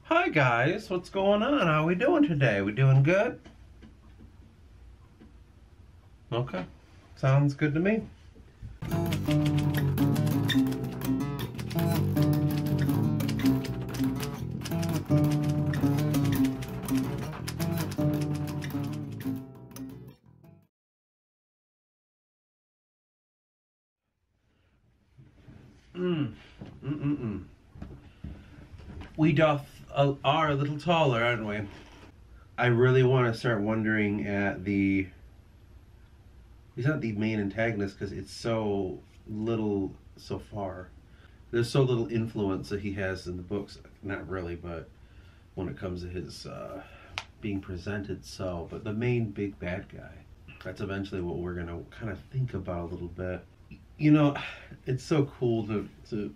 Hi guys, what's going on? How we doing today? We doing good? Okay, sounds good to me. We are a little taller, aren't we? I really want to start wondering at he's not the main antagonist because it's so little so far. There's so little influence that he has in the books. Not really, but when it comes to his being presented so. But the main big bad guy, that's eventually what we're going to kind of think about a little bit. You know, it's so cool to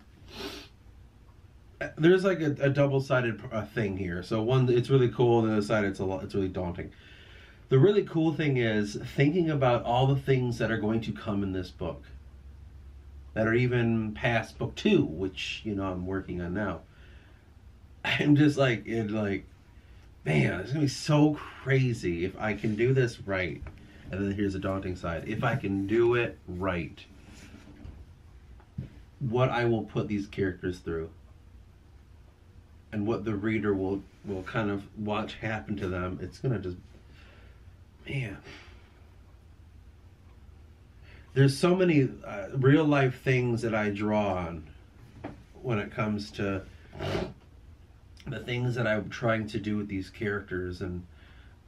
there's like a double-sided thing here. So one, it's really cool, and the other side, it's really daunting. The really cool thing is thinking about all the things that are going to come in this book, that are even past book 2, which I'm working on now. I'm just like, man, it's gonna be so crazy if I can do this right. And then here's the daunting side: if I can do it right, what I will put these characters through, and what the reader will kind of watch happen to them. It's gonna just, man. There's so many real life things that I draw on when it comes to the things that I'm trying to do with these characters, and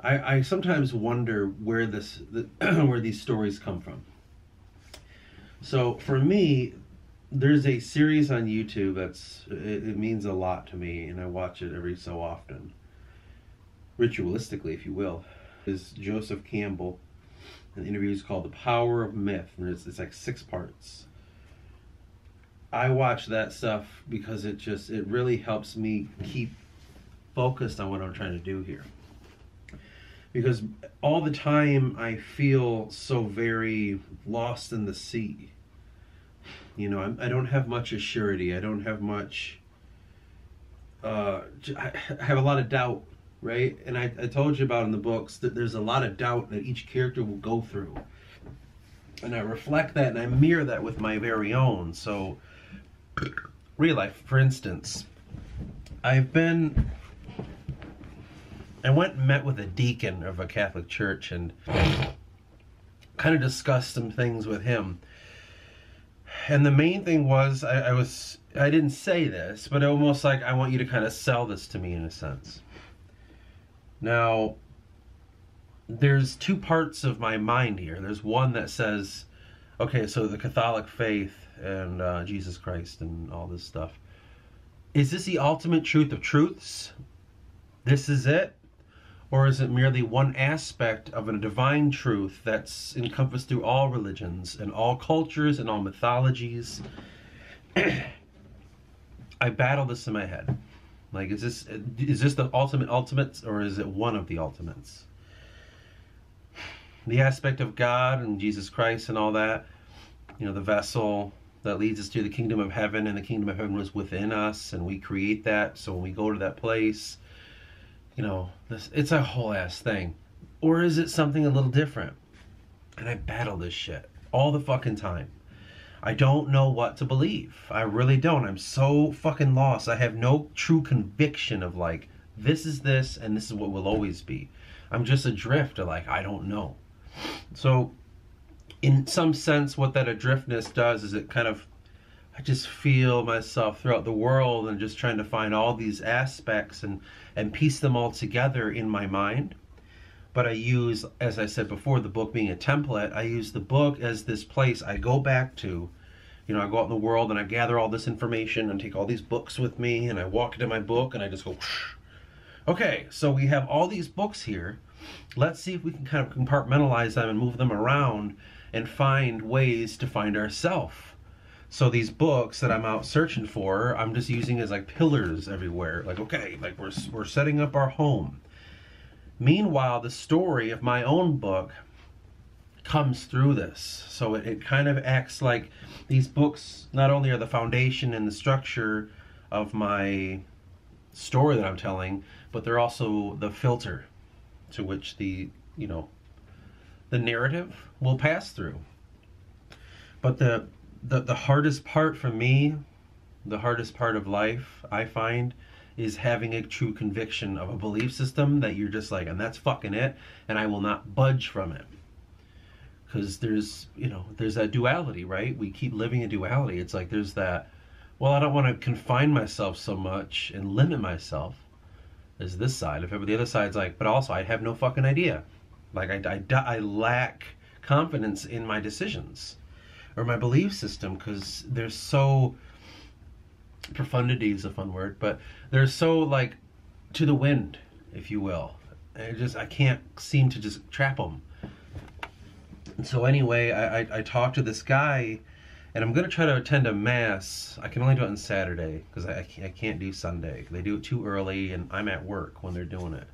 I sometimes wonder where where these stories come from. So for me, there's a series on YouTube it means a lot to me, and I watch it every so often, ritualistically, if you will. Is Joseph Campbell. An interview is called "The Power of Myth," and it's like 6 parts. I watch that stuff because it really helps me keep focused on what I'm trying to do here. Because all the time I feel so very lost in the sea. I don't have much assurity. I don't have much. I have a lot of doubt, right? And I told you about in the books that there's a lot of doubt that each character will go through. And I reflect that and I mirror that with my very own. So, real life, for instance, I went and met with a deacon of a Catholic church and kind of discussed some things with him. And the main thing was, I didn't say this, but almost like, I want you to kind of sell this to me in a sense. Now, there's 2 parts of my mind here. There's one that says, okay, so the Catholic faith and Jesus Christ and all this stuff. Is this the ultimate truth of truths? This is it? Or is it merely one aspect of a divine truth that's encompassed through all religions and all cultures and all mythologies? I battle this in my head. Like, is this the ultimate, or is it one of the ultimates? The aspect of God and Jesus Christ and all that, the vessel that leads us to the kingdom of heaven, and the kingdom of heaven was within us, and we create that. So when we go to that place, it's a whole ass thing. Or is it something a little different? And I battle this shit all the fucking time. I don't know what to believe. I really don't. I'm so fucking lost. I have no true conviction of like, this is this and this is what will always be. I'm just adrift of like, I don't know. So in some sense, what that adriftness does is it kind of, I just feel myself throughout the world and just trying to find all these aspects and piece them all together in my mind. But I use, as I said before, the book being a template, I use the book as this place I go back to. I go out in the world and I gather all this information and take all these books with me and I walk into my book and I just go, okay, so we have all these books here. Let's see if we can kind of compartmentalize them and move them around and find ways to find ourselves. So these books that I'm out searching for, I'm just using as like pillars everywhere. Like, okay, like we're setting up our home. Meanwhile, the story of my own book comes through this. So it kind of acts like these books not only are the foundation and the structure of my story that I'm telling, but they're also the filter to which the narrative will pass through. But the hardest part for me, the hardest part of life, I find, is having a true conviction of a belief system that you're just like, and that's fucking it, and I will not budge from it. Because there's that duality, right? We keep living in duality. It's like there's that, well, I don't want to confine myself so much and limit myself as this side of it. But the other side's like, but also I have no fucking idea. Like I lack confidence in my decisions or my belief system because they're so, profundity is a fun word, but they're so like to the wind, if you will. I can't seem to just trap them. And so anyway, I talked to this guy, and I'm going to try to attend a mass. I can only do it on Saturday because I can't do Sunday. They do it too early, and I'm at work when they're doing it.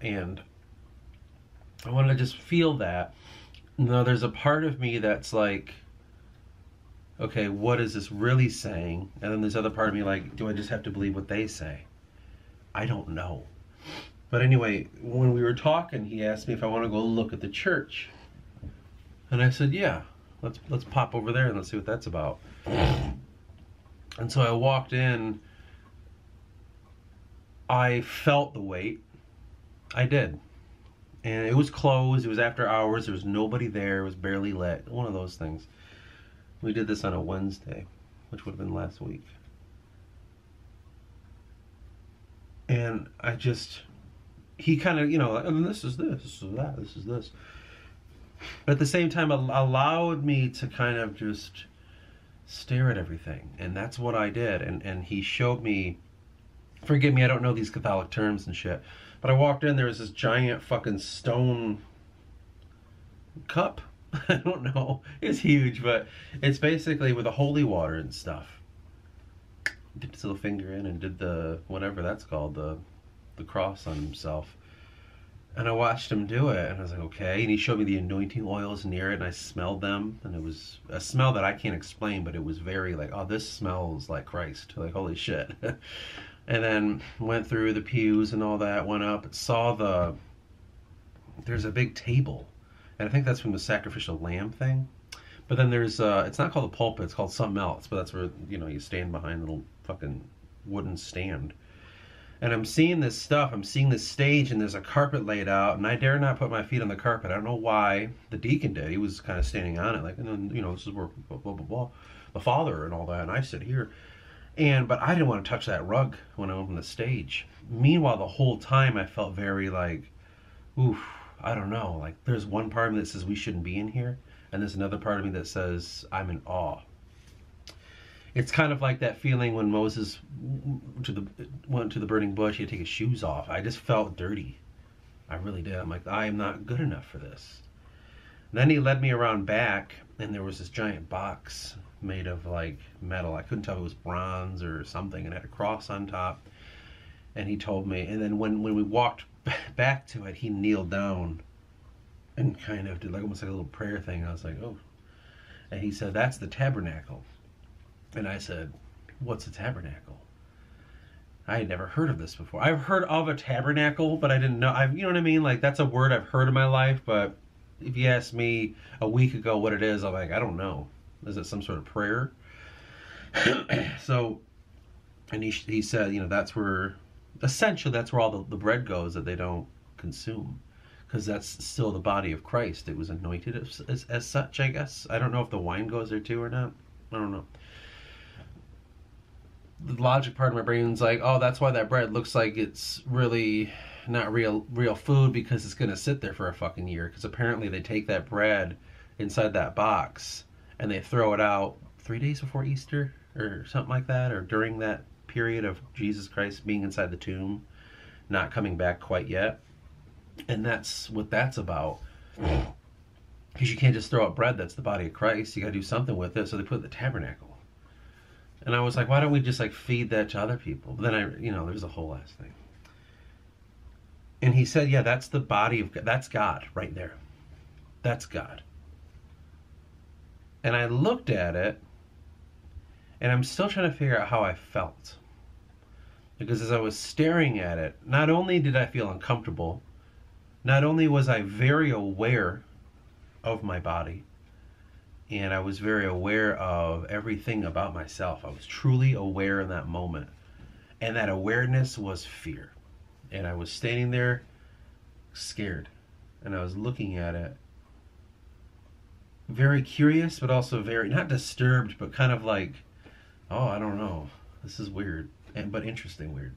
And I want to just feel that. Now, there's a part of me that's like, okay, what is this really saying? And then there's other part of me like, do I just have to believe what they say? I don't know. But anyway, when we were talking, he asked me if I want to go look at the church. And I said, yeah, let's pop over there and let's see what that's about. And so I walked in. I felt the weight. I did. And it was closed. It was after hours. There was nobody there. It was barely lit. One of those things. We did this on a Wednesday, which would have been last week. And I just, he kind of, and this is this is that, this is this. But at the same time, allowed me to kind of just stare at everything. And that's what I did. And he showed me, forgive me, I don't know these Catholic terms and shit. But I walked in, there was this giant fucking stone cup. I don't know. It's huge, but it's basically with the holy water and stuff. Dipped his little finger in and did the, whatever that's called, the cross on himself. And I watched him do it, and I was like, okay. And he showed me the anointing oils near it, and I smelled them. And it was a smell that I can't explain, but it was very like, oh, this smells like Christ. Like, holy shit. And then went through the pews and all that, went up, saw there's a big table. And I think that's from the sacrificial lamb thing. But then there's, it's not called a pulpit, it's called something else. But that's where, you stand behind a little fucking wooden stand. And I'm seeing this stuff, I'm seeing this stage, and there's a carpet laid out, and I dare not put my feet on the carpet. I don't know why. The deacon did. He was kind of standing on it, like, and then, this is where, blah, blah, blah, blah, the father and all that, and I sit here. But I didn't want to touch that rug when I went on the stage. Meanwhile, the whole time I felt very like, oof, I don't know. Like, there's one part of me that says we shouldn't be in here, and there's another part of me that says I'm in awe. It's kind of like that feeling when Moses went to the burning bush. He had to take his shoes off. I just felt dirty. I really did. I'm like, I am not good enough for this. Then he led me around back, and there was this giant box made of like metal. I couldn't tell if it was bronze or something, and it had a cross on top. And he told me, and then when we walked back to it, he kneeled down and kind of did like almost like a little prayer thing. I was like, oh. And he said, that's the tabernacle. And I said, what's a tabernacle? I had never heard of this before. I've heard of a tabernacle, but I didn't know. You know what I mean? Like, that's a word I've heard in my life, but if you asked me a week ago what it is, I'm like, I don't know. Is it some sort of prayer? So, and he said, that's where, essentially, that's where all the bread goes that they don't consume. Because that's still the body of Christ. It was anointed as such, I guess. I don't know if the wine goes there too or not. I don't know. The logic part of my brain's like, oh, that's why that bread looks like it's really not real food, because it's going to sit there for a fucking year. Because apparently they take that bread inside that box and they throw it out 3 days before Easter or something like that, or during that period of Jesus Christ being inside the tomb, not coming back quite yet. And that's what that's about. Because you can't just throw out bread that's the body of Christ. You got to do something with it. So they put it in the tabernacle. And I was like, why don't we just like feed that to other people? But then there's a whole ass thing. And he said, yeah, that's the body of God. That's God right there. That's God. And I looked at it, And I'm still trying to figure out how I felt. Because as I was staring at it, not only did I feel uncomfortable, not only was I very aware of my body, and I was very aware of everything about myself. I was truly aware in that moment. And that awareness was fear. And I was standing there scared. And I was looking at it, very curious, but also very, not disturbed, but kind of like, oh, I don't know. This is weird, but interesting weird.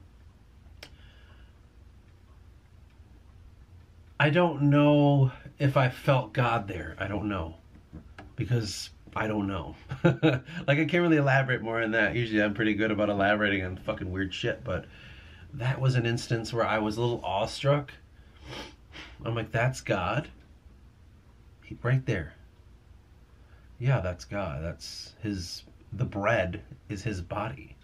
I don't know if I felt God there. I don't know. Because I don't know. Like, I can't really elaborate more on that. Usually I'm pretty good about elaborating on fucking weird shit, but that was an instance where I was a little awestruck. I'm like, that's God? Right there. Yeah, that's God. That's his, the bread is his body.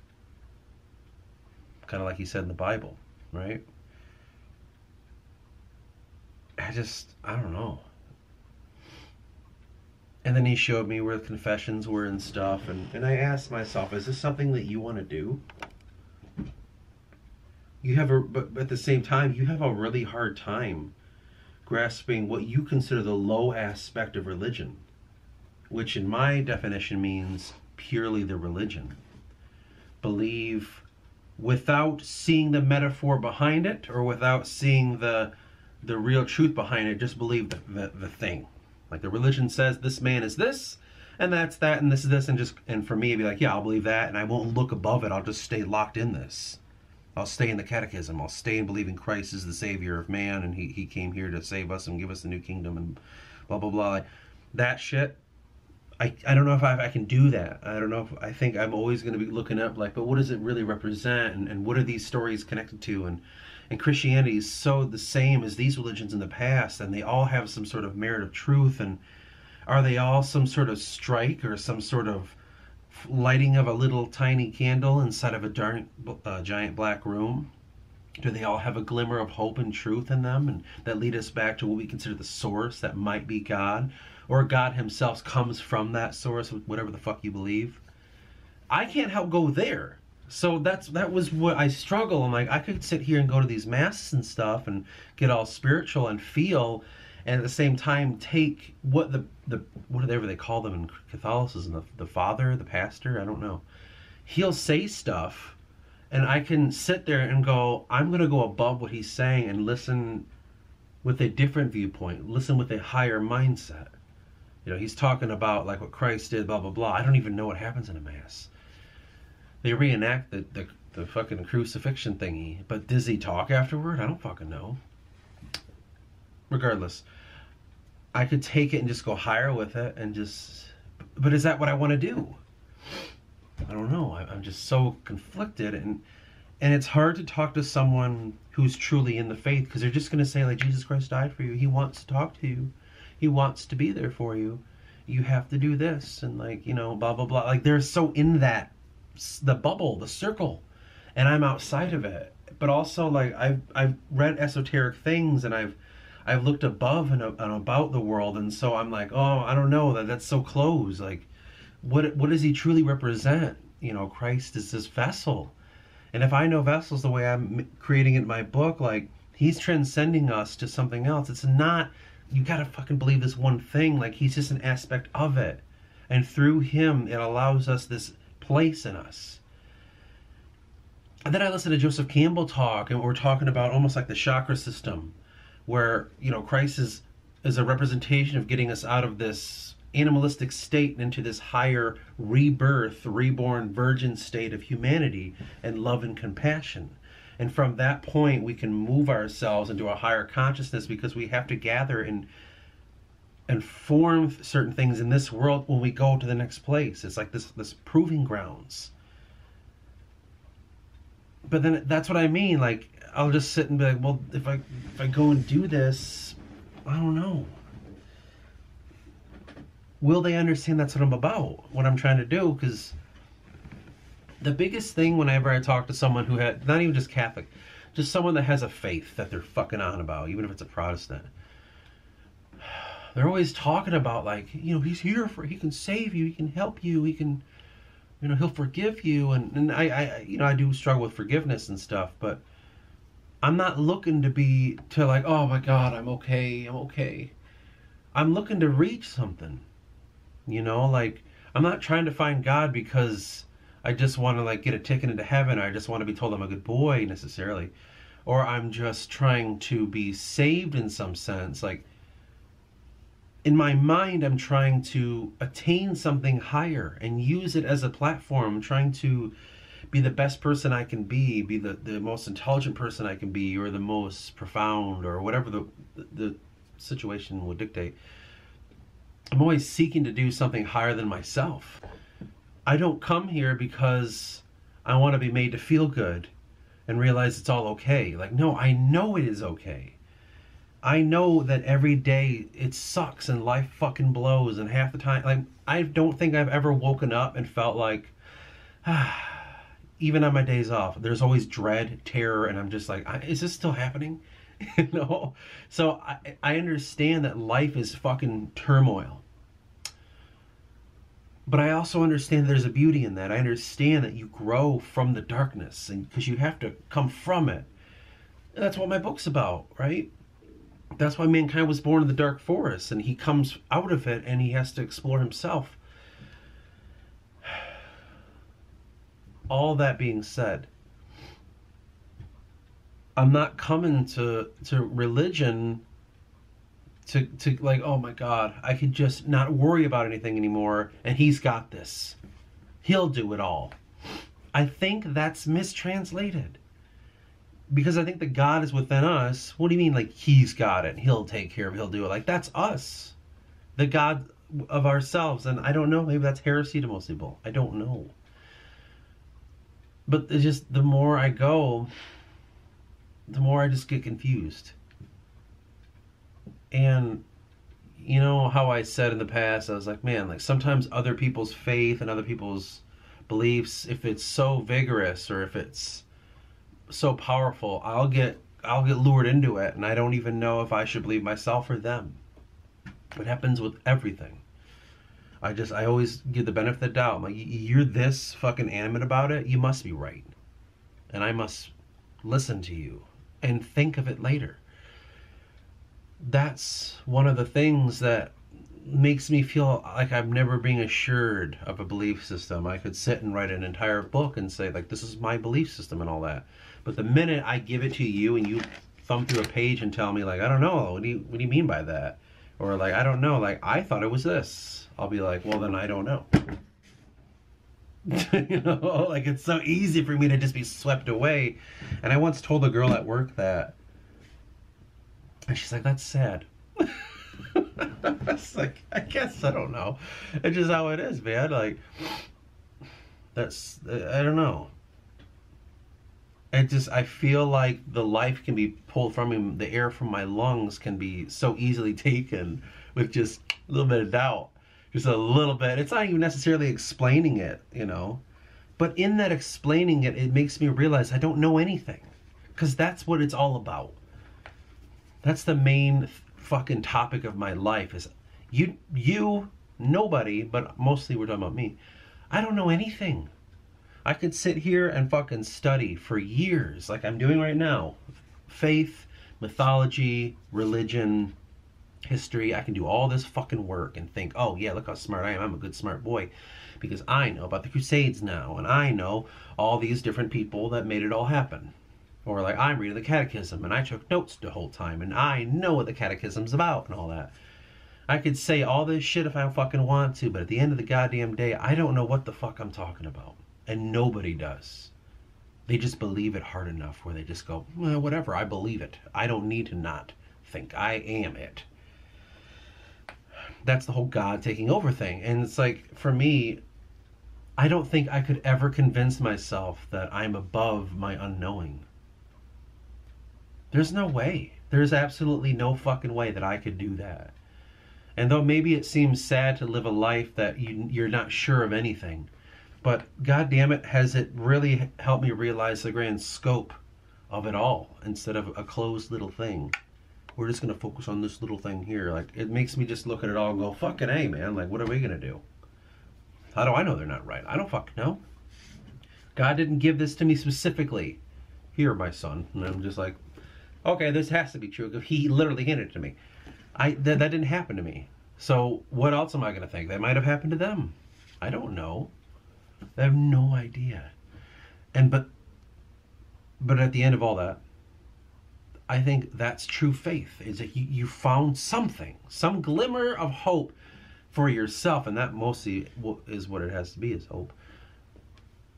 Kind of like he said in the Bible, right? I don't know. And then he showed me where the confessions were and stuff, and I asked myself, is this something that you want to do? But at the same time, you have a really hard time grasping what you consider the low aspect of religion, which in my definition means purely the religion. Believe without seeing the metaphor behind it, or without seeing the real truth behind it, just believe the thing. Like, the religion says this man is this, and that's that, and this is this, and for me, it'd be like, yeah, I'll believe that, and I won't look above it. I'll just stay locked in this. I'll stay in the catechism. I'll stay in believing Christ is the Savior of man, and he came here to save us and give us the new kingdom, and blah, blah, blah. Like, that shit, I don't know if I can do that. I don't know if, I think I'm always going to be looking up, like, but what does it really represent, and what are these stories connected to, and Christianity is so the same as these religions in the past, and they all have some sort of merit of truth, and are they all some sort of strike or some sort of lighting of a little tiny candle inside of a giant black room? Do they all have a glimmer of hope and truth in them, and that lead us back to what we consider the source that might be God, or God himself comes from that source, whatever the fuck you believe? I can't help go there. So that was what I struggle. I'm like, I could sit here and go to these masses and stuff and get all spiritual and feel, and at the same time take what whatever they call them in Catholicism, the father, the pastor, I don't know. He'll say stuff, and I can sit there and go, I'm going to go above what he's saying and listen with a different viewpoint, listen with a higher mindset. You know, he's talking about like what Christ did, blah, blah, blah. I don't even know what happens in a mass. They reenact the fucking crucifixion thingy, but does he talk afterward? I don't fucking know. Regardless, I could take it and just go higher with it and just, but is that what I want to do? I don't know. I'm just so conflicted, and it's hard to talk to someone who's truly in the faith, because they're just going to say, like, Jesus Christ died for you. He wants to talk to you. He wants to be there for you. You have to do this, and, like, you know, blah, blah, blah. Like, they're so in that, the bubble, the circle, and I'm outside of it. But also, like, I've read esoteric things, and I've looked above and about the world, and so I'm like, oh, I don't know, that's so close. Like, what does he truly represent? You know, Christ is this vessel, and if I know vessels the way I'm creating it in my book, like, he's transcending us to something else. It's not, you gotta fucking believe this one thing. Like, he's just an aspect of it, and through him it allows us this place in us. And then I listened to Joseph Campbell talk, and we're talking about almost like the chakra system, where, you know, Christ is a representation of getting us out of this animalistic state and into this higher rebirth, reborn virgin state of humanity and love and compassion. And from that point, we can move ourselves into a higher consciousness, because we have to gather and form certain things in this world when we go to the next place. It's like this proving grounds. But then that's what I mean. Like, I'll just sit and be like, well, if I go and do this, I don't know. Will they understand that's what I'm about, what I'm trying to do? Because the biggest thing whenever I talk to someone who had, not even just Catholic, just someone that has a faith that they're fucking on about, even if it's a Protestant, they're always talking about, like, you know, he's here he can save you, he can help you, he can, he'll forgive you. And I do struggle with forgiveness and stuff, but I'm not looking to like, oh my God, I'm okay. I'm looking to reach something, like I'm not trying to find God because I just want to like get a ticket into heaven, or I just want to be told I'm a good boy necessarily, or I'm just trying to be saved in some sense. Like in my mind, I'm trying to attain something higher and use it as a platform. I'm trying to be the best person I can be the most intelligent person I can be, or the most profound, or whatever the situation would dictate. I'm always seeking to do something higher than myself. I don't come here because I want to be made to feel good and realize it's all okay. Like, no, I know it is okay. I know that every day it sucks and life fucking blows, and half the time, like, I don't think I've ever woken up and felt like, even on my days off, there's always dread, terror, and I'm just like, is this still happening? So I understand that life is fucking turmoil. But I also understand there's a beauty in that. I understand that you grow from the darkness, and because you have to come from it. And that's what my book's about, right? That's why mankind was born in the dark forest, and he comes out of it and he has to explore himself. All that being said, I'm not coming to religion to like, oh my God, I can just not worry about anything anymore, and he's got this. He'll do it all. I think that's mistranslated. Because I think that God is within us. What do you mean, like, he's got it, he'll take care of it, he'll do it? Like, that's us. The God of ourselves. And I don't know, maybe that's heresy to most people. I don't know. But it's just, the more I go, the more I just get confused. And you know how I said in the past, I was like, man, like sometimes other people's faith and other people's beliefs, if it's so vigorous or if it's so powerful, I'll get lured into it, and I don't even know if I should believe myself or them. It happens with everything. I always give the benefit of the doubt. I'm like, you're this fucking animate about it, you must be right. And I must listen to you and think of it later. That's one of the things that makes me feel like I'm never being assured of a belief system. I could sit and write an entire book and say, like, this is my belief system and all that. But the minute I give it to you and you thumb through a page and tell me, like, I don't know, what do you mean by that? Or like, I don't know, like, I thought it was this. I'll be like, well, then I don't know. You know, like, it's so easy for me to just be swept away. And I once told a girl at work that, and she's like, that's sad. I was like, I guess, I don't know. It's just how it is, man. Like, I don't know. I feel like the life can be pulled from me. The air from my lungs can be so easily taken with just a little bit of doubt. Just a little bit. It's not even necessarily explaining it, you know. But in that explaining it, it makes me realize I don't know anything. Because that's what it's all about. That's the main fucking topic of my life is nobody, but mostly we're talking about me. I don't know anything. I could sit here and fucking study for years like I'm doing right now. Faith, mythology, religion, history. I can do all this fucking work and think, oh yeah, look how smart I am. I'm a good smart boy because I know about the Crusades now, and I know all these different people that made it all happen. Or like, I'm reading the Catechism and I took notes the whole time and I know what the Catechism's about and all that. I could say all this shit if I fucking want to, but at the end of the goddamn day, I don't know what the fuck I'm talking about. And nobody does. They just believe it hard enough where they just go, well, whatever, I believe it. I don't need to not think. I am it. That's the whole God taking over thing. And it's like, for me, I don't think I could ever convince myself that I'm above my unknowing. There's no way. There's absolutely no fucking way that I could do that. And though maybe it seems sad to live a life that you're not sure of anything, but God damn it, has it really helped me realize the grand scope of it all instead of a closed little thing. We're just going to focus on this little thing here. Like, it makes me just look at it all and go, fucking A, man. Like, what are we going to do? How do I know they're not right? I don't fucking know. God didn't give this to me specifically. Here, my son. And I'm just like, okay, this has to be true, because he literally handed it to me. That didn't happen to me. So what else am I going to think? That might have happened to them. I don't know. I have no idea. But at the end of all that, I think that's true faith, is that you found something, some glimmer of hope for yourself, and that mostly is what it has to be, is hope.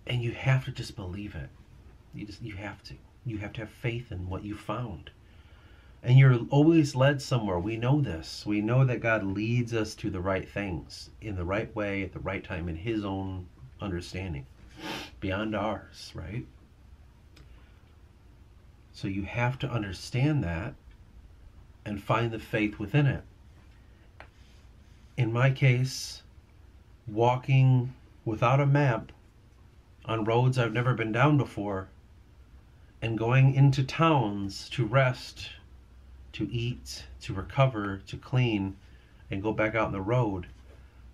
And you have to just believe it. You have to. You have to have faith in what you found. And you're always led somewhere. We know this. We know that God leads us to the right things, in the right way, at the right time, in his own understanding, beyond ours, right? So you have to understand that and find the faith within it. In my case, walking without a map on roads I've never been down before, and going into towns to rest, to eat, to recover, to clean, and go back out on the road,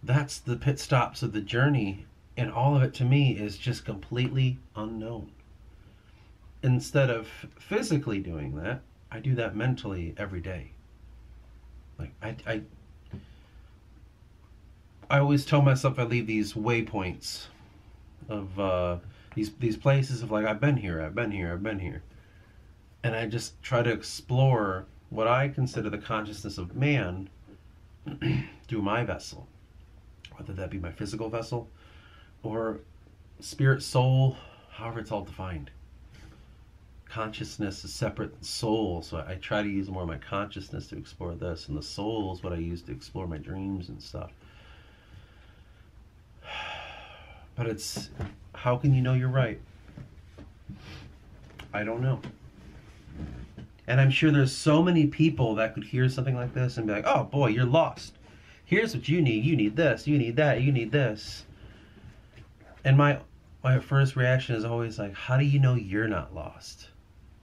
that's the pit stops of the journey, and all of it to me is just completely unknown. Instead of physically doing that, I do that mentally every day. Like I always tell myself I leave these waypoints of these places of like, I've been here, and I just try to explore what I consider the consciousness of man through my vessel, whether that be my physical vessel or spirit, soul, however it's all defined. Consciousness is separate than soul, so I try to use more of my consciousness to explore this, and the soul is what I use to explore my dreams and stuff. But it's, how can you know you're right? I don't know. And I'm sure there's so many people that could hear something like this and be like, oh boy, you're lost. Here's what you need. You need this, you need that, you need this. And my first reaction is always like, how do you know you're not lost?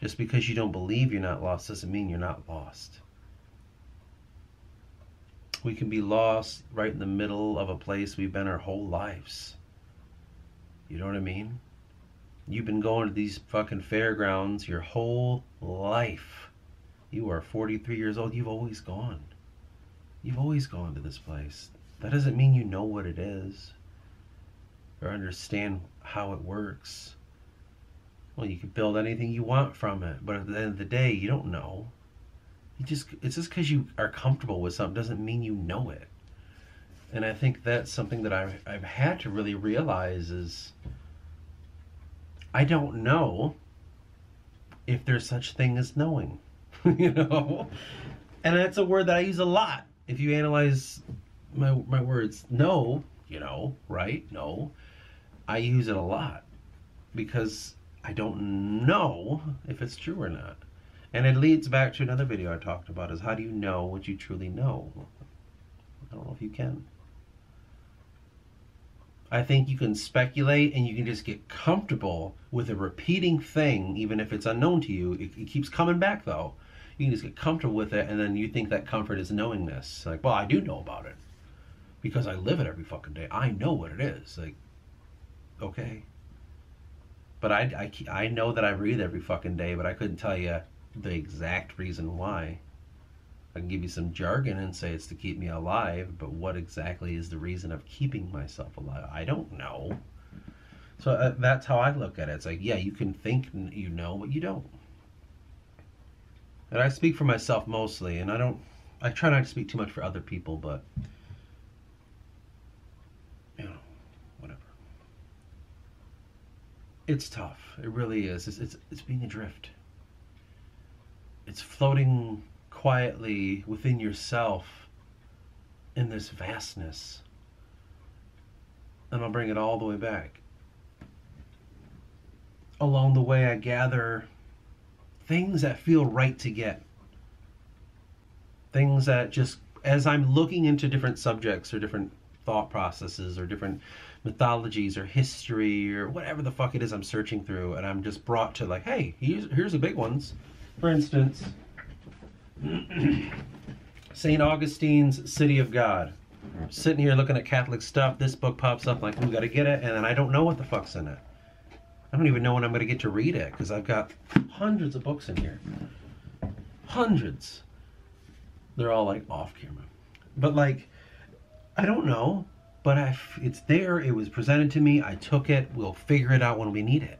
Just because you don't believe you're not lost doesn't mean you're not lost. We can be lost right in the middle of a place we've been our whole lives. You know what I mean? You've been going to these fucking fairgrounds your whole life. You are 43 years old. You've always gone. You've always gone to this place. That doesn't mean you know what it is or understand how it works. Well, you can build anything you want from it, but at the end of the day, you don't know. It's just because you are comfortable with something doesn't mean you know it. And I think that's something that I've had to really realize is, I don't know if there's such thing as knowing, you know? And that's a word that I use a lot. If you analyze my words, no, you know, right? No, I use it a lot because I don't know if it's true or not. And it leads back to another video I talked about, is how do you know what you truly know? I don't know if you can. I think you can speculate and you can just get comfortable with a repeating thing, even if it's unknown to you. It keeps coming back though. You can just get comfortable with it, and then you think that comfort is knowingness. Like, well, I do know about it because I live it every fucking day. I know what it is. Like, okay. But I know that I breathe every fucking day, but I couldn't tell you the exact reason why. I can give you some jargon and say it's to keep me alive, but what exactly is the reason of keeping myself alive? I don't know. So that's how I look at it. It's like, yeah, you can think you know, but you don't. And I speak for myself mostly, and I try not to speak too much for other people, but, you know, whatever. It's tough. It really is. It's being adrift. It's floating quietly within yourself in this vastness. And I'll bring it all the way back. Along the way, I gather things that feel right to get. Things that just, as I'm looking into different subjects or different thought processes or different mythologies or history or whatever the fuck it is I'm searching through, and I'm just brought to like, hey, here's the big ones. For instance, St. Augustine's City of God. Sitting here looking at Catholic stuff, this book pops up, like, we gotta get it, and then I don't know what the fuck's in it. I don't even know when I'm gonna get to read it, because I've got hundreds of books in here. Hundreds. They're all like off camera. But like, I don't know, but it's there, it was presented to me, I took it, we'll figure it out when we need it.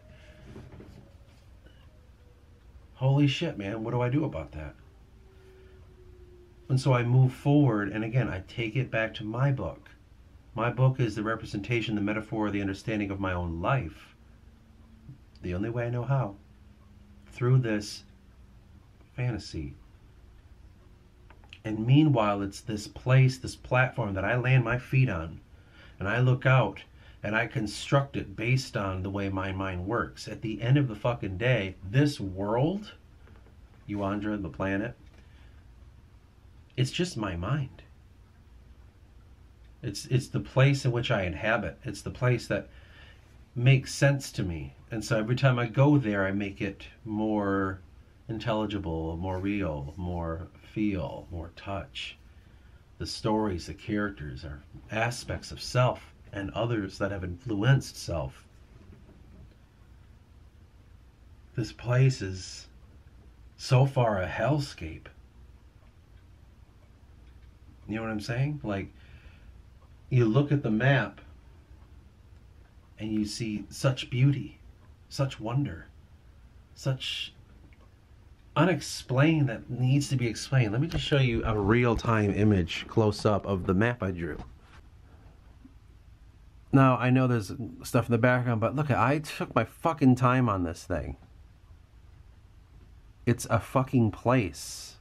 Holy shit, man, what do I do about that? And so I move forward, and again, I take it back to my book. My book is the representation, the metaphor, the understanding of my own life. The only way I know how. Through this fantasy. And meanwhile, it's this place, this platform that I land my feet on, and I look out, and I construct it based on the way my mind works. At the end of the fucking day, this world, Yuandra, the planet, it's just my mind. It's the place in which I inhabit. It's the place that makes sense to me. And so every time I go there, I make it more intelligible, more real, more feel, more touch. The stories, the characters are aspects of self and others that have influenced self. This place is so far a hellscape. You know what I'm saying? Like, you look at the map and you see such beauty, such wonder, such unexplained that needs to be explained. Let me just show you a real-time image close up of the map I drew. Now, I know there's stuff in the background, but look, I took my fucking time on this thing. It's a fucking place.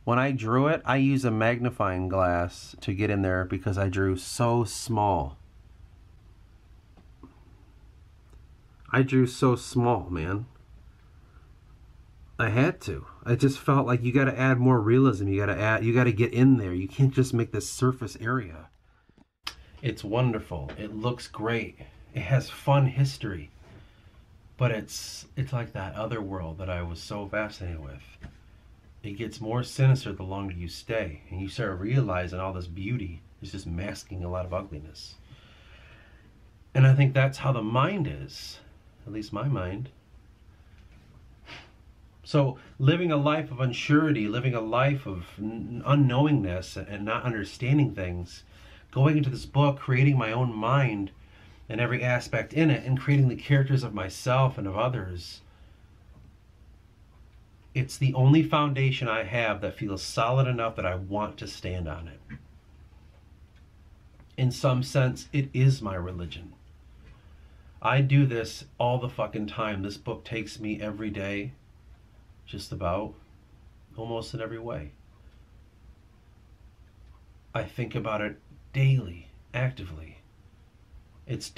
When I drew it, I used a magnifying glass to get in there because I drew so small. I drew so small, man. I had to. I just felt like you got to add more realism. You got to get in there. You can't just make this surface area. It's wonderful. It looks great. It has fun history. But it's like that other world that I was so fascinated with. It gets more sinister the longer you stay, and you start realizing all this beauty is just masking a lot of ugliness. And I think that's how the mind is, at least my mind. So living a life of unsurety, living a life of unknowingness and not understanding things, going into this book, creating my own mind and every aspect in it, and creating the characters of myself and of others, it's the only foundation I have that feels solid enough that I want to stand on it. In some sense, it is my religion. I do this all the fucking time. This book takes me every day, just about, almost in every way. I think about it daily, actively. It's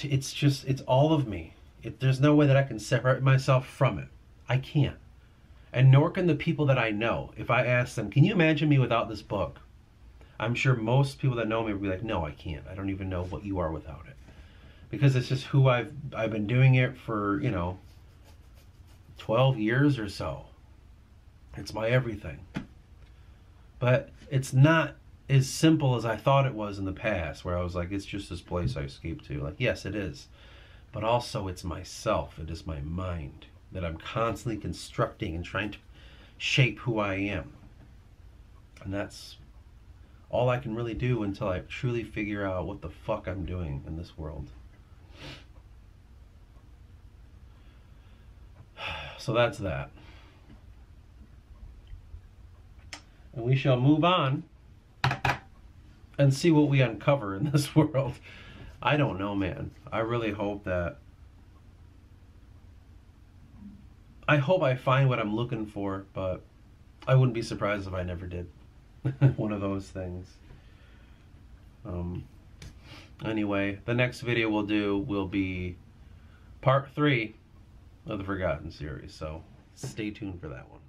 all of me. There's no way that I can separate myself from it. I can't. And nor can the people that I know. If I ask them, can you imagine me without this book? I'm sure most people that know me will be like, no, I can't. I don't even know what you are without it. Because it's just who I've been doing it for, 12 years or so. It's my everything. But it's not as simple as I thought it was in the past, where I was like, it's just this place I escaped to. Like, yes, it is. But also it's myself. It is my mind that I'm constantly constructing and trying to shape who I am. And that's all I can really do until I truly figure out what the fuck I'm doing in this world. So that's that. And we shall move on and see what we uncover in this world. I don't know, man. I really hope that... I hope I find what I'm looking for, but I wouldn't be surprised if I never did. One of those things. Anyway, the next video we'll do will be part 3 of the Forgotten series, so stay tuned for that one.